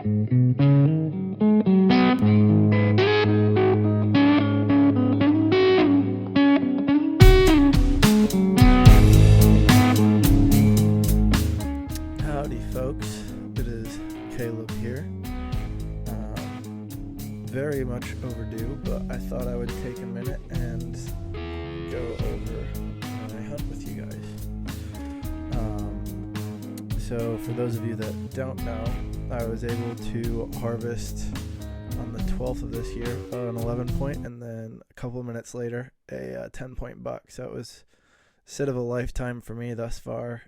Howdy, folks. It is Caleb here. Very much overdue, but I thought I would take a minute and go over my hunt with you guys. So for those of you that don't know, I was able to harvest on the 12th of this year an 11 point, and then a couple of minutes later a 10 point buck. So it was a sit of a lifetime for me thus far.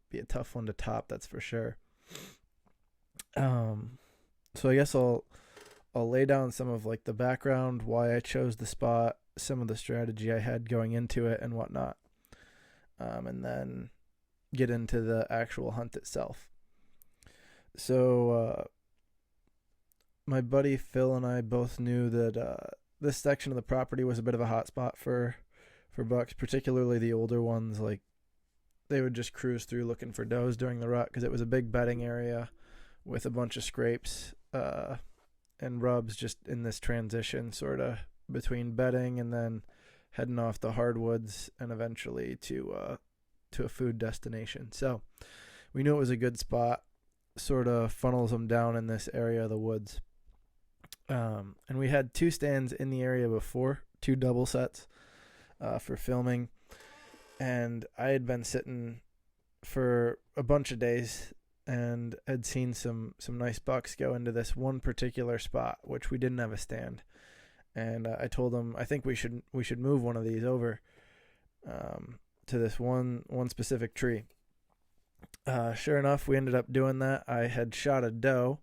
Be a tough one to top, that's for sure. So I guess I'll lay down some of like the background, why I chose the spot, some of the strategy I had going into it and whatnot, and then get into the actual hunt itself. So my buddy Phil and I both knew that this section of the property was a bit of a hot spot for bucks, particularly the older ones. Like, they would just cruise through looking for does during the rut because it was a big bedding area with a bunch of scrapes and rubs just in this transition sort of between bedding and then heading off the hardwoods and eventually to a food destination. So we knew it was a good spot, sort of funnels them down in this area of the woods. And we had 2 stands in the area before, 2 double sets for filming. And I had been sitting for a bunch of days and had seen some nice bucks go into this one particular spot, which we didn't have a stand. And I told them I think we should move one of these over to this one specific tree. Sure enough, we ended up doing that. I had shot a doe,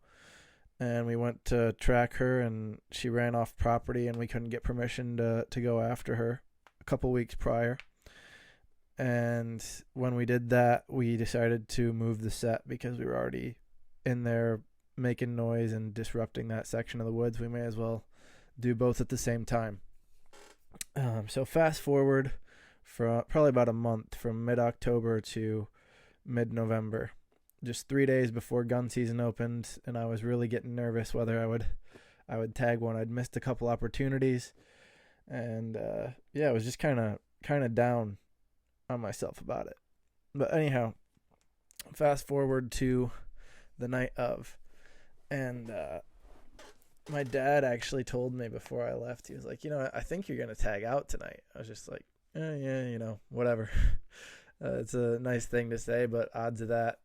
and we went to track her, and she ran off property, and we couldn't get permission to go after her a couple weeks prior. And when we did that, we decided to move the set because we were already in there making noise and disrupting that section of the woods. We may as well do both at the same time. So fast forward for probably about a month, from mid-October to mid-November, just 3 days before gun season opened, and I was really getting nervous whether I would tag one. I'd missed a couple opportunities, and I was just kind of down on myself about it. But anyhow, fast forward to the night of, and my dad actually told me before I left, he was like, I think you're going to tag out tonight. I was just like, yeah, whatever. It's a nice thing to say, but odds of that,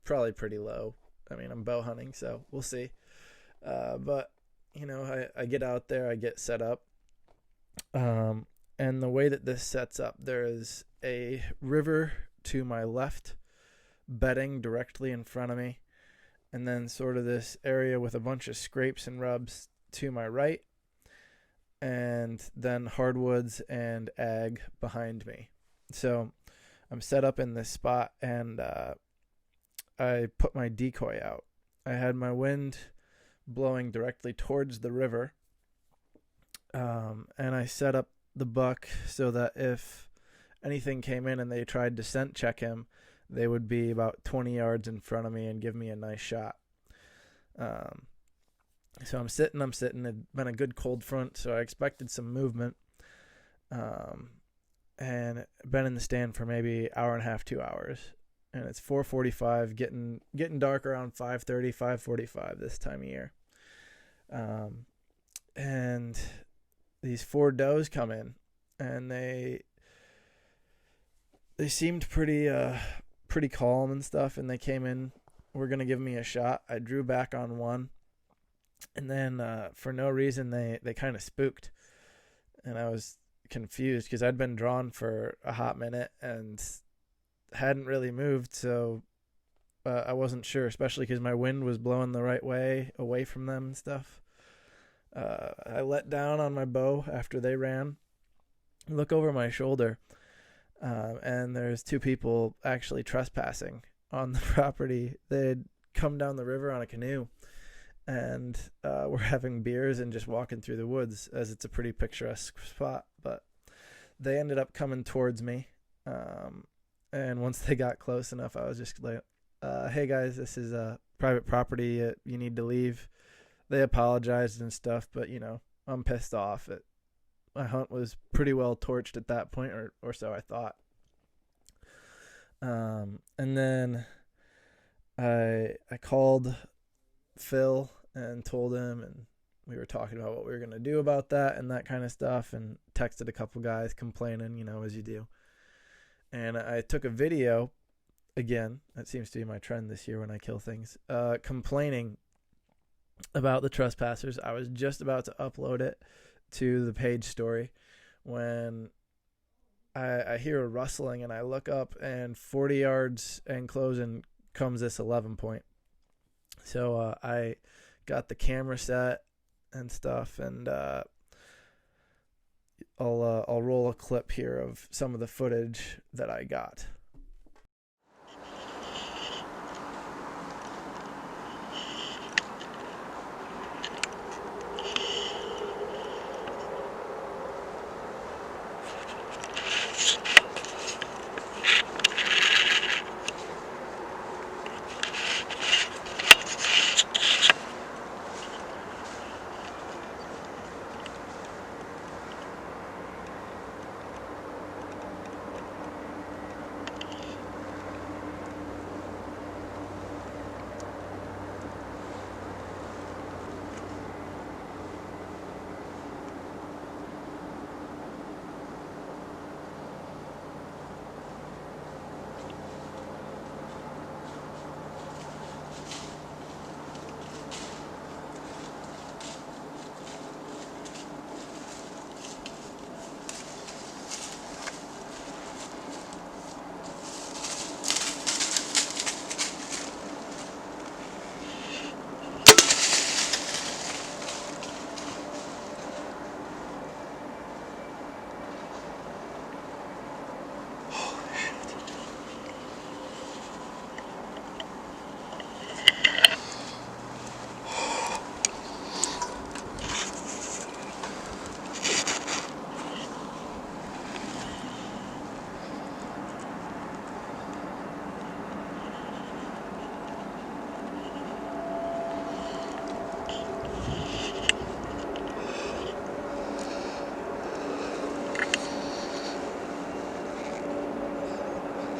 probably pretty low. I mean, I'm bow hunting, so we'll see. But, I get out there, I get set up. And the way that this sets up, there is a river to my left, bedding directly in front of me, and then sort of this area with a bunch of scrapes and rubs to my right, and then hardwoods and ag behind me. So I'm set up in this spot, and I put my decoy out. I had my wind blowing directly towards the river, and I set up the buck so that if anything came in and they tried to scent check him, they would be about 20 yards in front of me and give me a nice shot. So I'm sitting. It'd been a good cold front, so I expected some movement. And been in the stand for maybe hour and a half, 2 hours. And it's 4:45, getting dark around 5:30, 5:45 this time of year. And these 4 does come in, and they seemed pretty calm and stuff, and they came in, were going to give me a shot. I drew back on one, and then for no reason they kind of spooked, and I was confused because I'd been drawn for a hot minute and hadn't really moved, so I wasn't sure, especially because my wind was blowing the right way away from them and stuff. I let down on my bow after they ran, look over my shoulder, and there's 2 people actually trespassing on the property. They'd come down the river on a canoe and were having beers and just walking through the woods, as it's a pretty picturesque spot. But they ended up coming towards me, and once they got close enough, I was just like, hey guys, this is private property. You need to leave." They apologized and stuff, but I'm pissed off. My hunt was pretty well torched at that point, or so I thought. And then I called Phil and told him, and we were talking about what we were going to do about that and that kind of stuff, and texted a couple guys complaining, as you do. And I took a video, again, that seems to be my trend this year when I kill things, complaining about the trespassers. I was just about to upload it to the page story when I hear a rustling, and I look up, and 40 yards and closing comes this 11 point. So I got the camera set and stuff, and I'll roll a clip here of some of the footage that I got.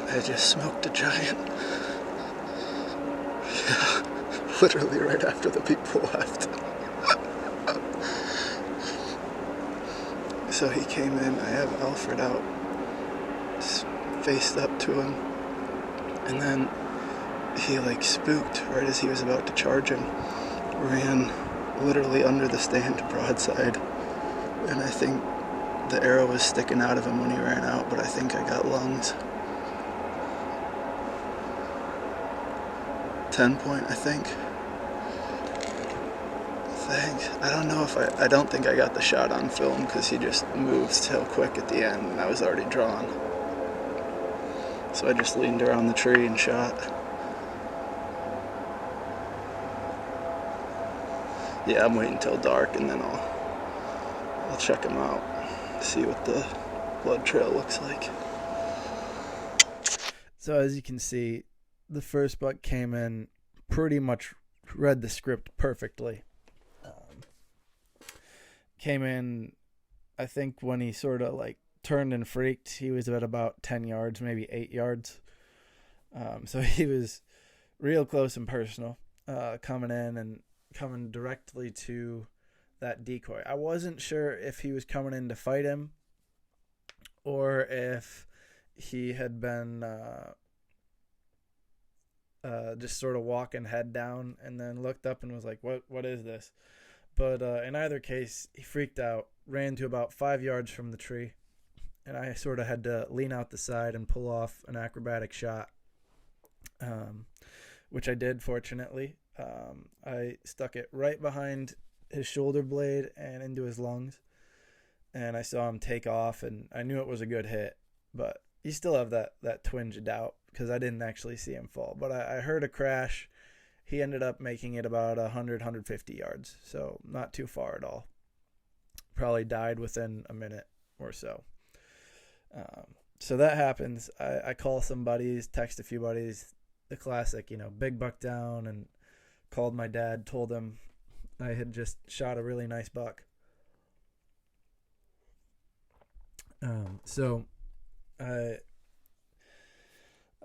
I just smoked a giant. Yeah, literally right after the people left. So he came in, I have Alfred out, faced up to him, and then he spooked right as he was about to charge him, ran literally under the stand broadside, and I think the arrow was sticking out of him when he ran out, but I think I got lungs. 10 point, I think. Thanks. I don't know if I don't think I got the shot on film because he just moved so quick at the end and I was already drawn. So I just leaned around the tree and shot. Yeah, I'm waiting till dark and then I'll check him out, see what the blood trail looks like. So as you can see, the first buck came in, pretty much read the script perfectly. Came in, I think when he sort of turned and freaked, he was at about 10 yards, maybe 8 yards. So he was real close and personal, coming in and coming directly to that decoy. I wasn't sure if he was coming in to fight him or if he had been just sort of walking head down and then looked up and was like, what is this? But in either case, he freaked out, ran to about 5 yards from the tree, and I sort of had to lean out the side and pull off an acrobatic shot, which I did, fortunately. I stuck it right behind his shoulder blade and into his lungs, and I saw him take off, and I knew it was a good hit, but you still have that twinge of doubt because I didn't actually see him fall. But I heard a crash. He ended up making it about 100, 150 yards, so not too far at all. Probably died within a minute or so. So that happens. I call some buddies, text a few buddies, the classic, big buck down, and called my dad, told him I had just shot a really nice buck. So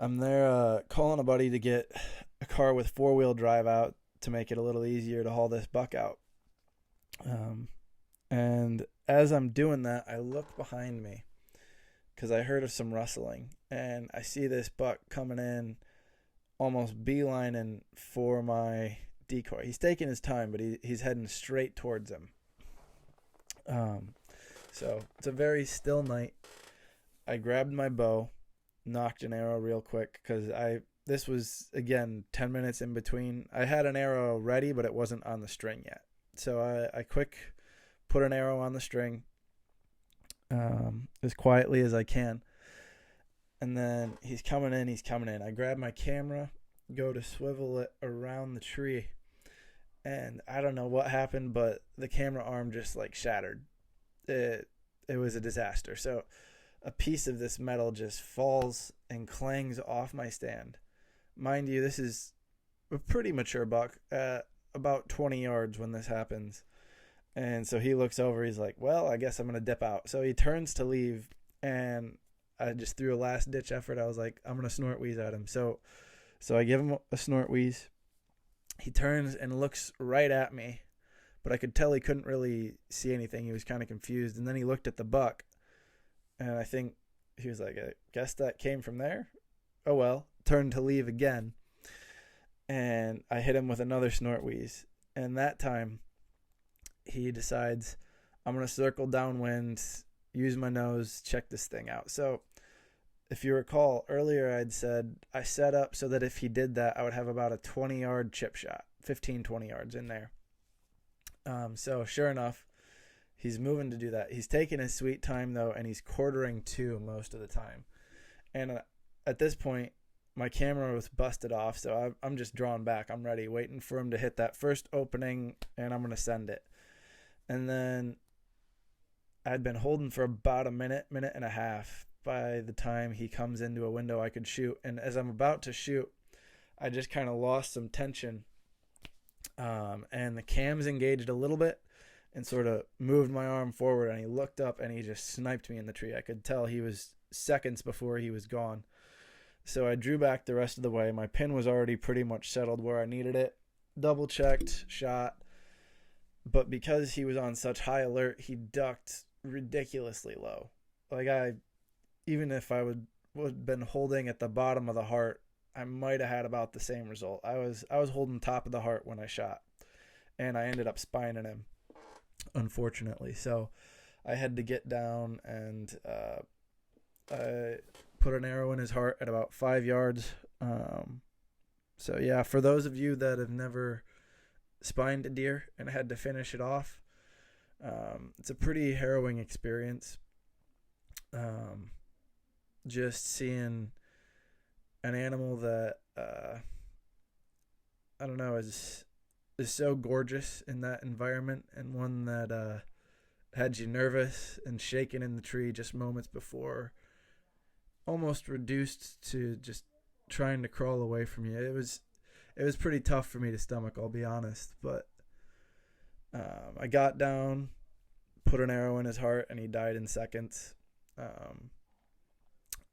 I'm there calling a buddy to get a car with 4-wheel drive out to make it a little easier to haul this buck out. And as I'm doing that, I look behind me because I heard of some rustling, and I see this buck coming in, almost beelining for my decoy. He's taking his time, but he's heading straight towards him. So it's a very still night. I grabbed my bow, knocked an arrow real quick because this was, again, 10 minutes in between. I had an arrow ready, but it wasn't on the string yet. So I quick put an arrow on the string as quietly as I can. And then he's coming in. I grab my camera, go to swivel it around the tree. And I don't know what happened, but the camera arm just like shattered. It was a disaster. So a piece of this metal just falls and clangs off my stand. Mind you, this is a pretty mature buck, about 20 yards when this happens. And so he looks over, he's like, well, I guess I'm going to dip out. So he turns to leave, and I just threw a last ditch effort. I was like, I'm going to snort wheeze at him. So I give him a snort wheeze. He turns and looks right at me, but I could tell he couldn't really see anything. He was kind of confused. And then he looked at the buck, and I think he was like, I guess that came from there. Oh, well, turned to leave again. And I hit him with another snort wheeze. And that time he decides, I'm going to circle downwind, use my nose, check this thing out. So if you recall, earlier I'd said I set up so that if he did that, I would have about a 20-yard chip shot, 15, 20 yards in there. So sure enough, he's moving to do that. He's taking his sweet time, though, and he's quartering to most of the time. And at this point, my camera was busted off, so I'm just drawn back. I'm ready, waiting for him to hit that first opening, and I'm going to send it. And then I'd been holding for about a minute and a half by the time he comes into a window I could shoot. And as I'm about to shoot, I just kind of lost some tension. And the cam's engaged a little bit and sort of moved my arm forward, and he looked up and he just sniped me in the tree. I could tell he was seconds before he was gone. So I drew back the rest of the way. My pin was already pretty much settled where I needed it. Double checked, shot. But because he was on such high alert, he ducked ridiculously low. Like even if I would have been holding at the bottom of the heart, I might have had about the same result. I was holding top of the heart when I shot, and I ended up spining him, unfortunately. So I had to get down, and I put an arrow in his heart at about 5 yards. So yeah, for those of you that have never spined a deer and had to finish it off, it's a pretty harrowing experience. Just seeing an animal that I don't know, is so gorgeous in that environment, and one that had you nervous and shaking in the tree just moments before, almost reduced to just trying to crawl away from you. It was pretty tough for me to stomach, I'll be honest, but I got down, put an arrow in his heart, and he died in seconds.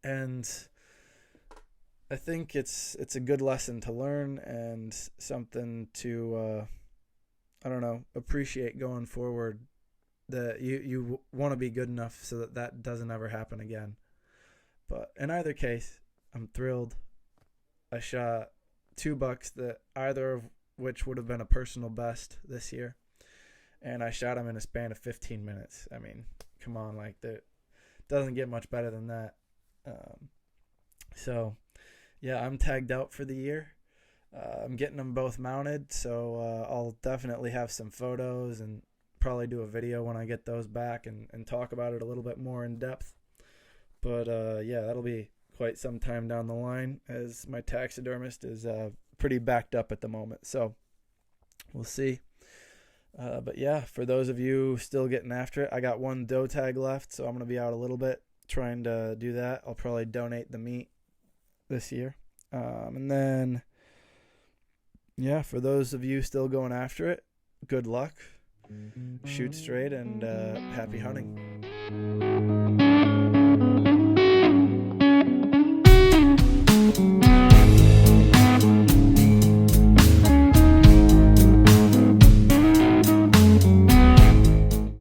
And I think it's a good lesson to learn, and something to I don't know, appreciate going forward, that you want to be good enough so that doesn't ever happen again. But in either case, I'm thrilled. I shot 2 bucks, that either of which would have been a personal best this year, and I shot them in a span of 15 minutes. I mean, come on, like, that doesn't get much better than that. So yeah, I'm tagged out for the year. I'm getting them both mounted, so I'll definitely have some photos and probably do a video when I get those back and talk about it a little bit more in depth. But yeah, that'll be quite some time down the line, as my taxidermist is pretty backed up at the moment. So we'll see. But yeah, for those of you still getting after it, I got 1 doe tag left, so I'm going to be out a little bit trying to do that. I'll probably donate the meat this year. And then yeah, for those of you still going after it, good luck, shoot straight, and happy hunting.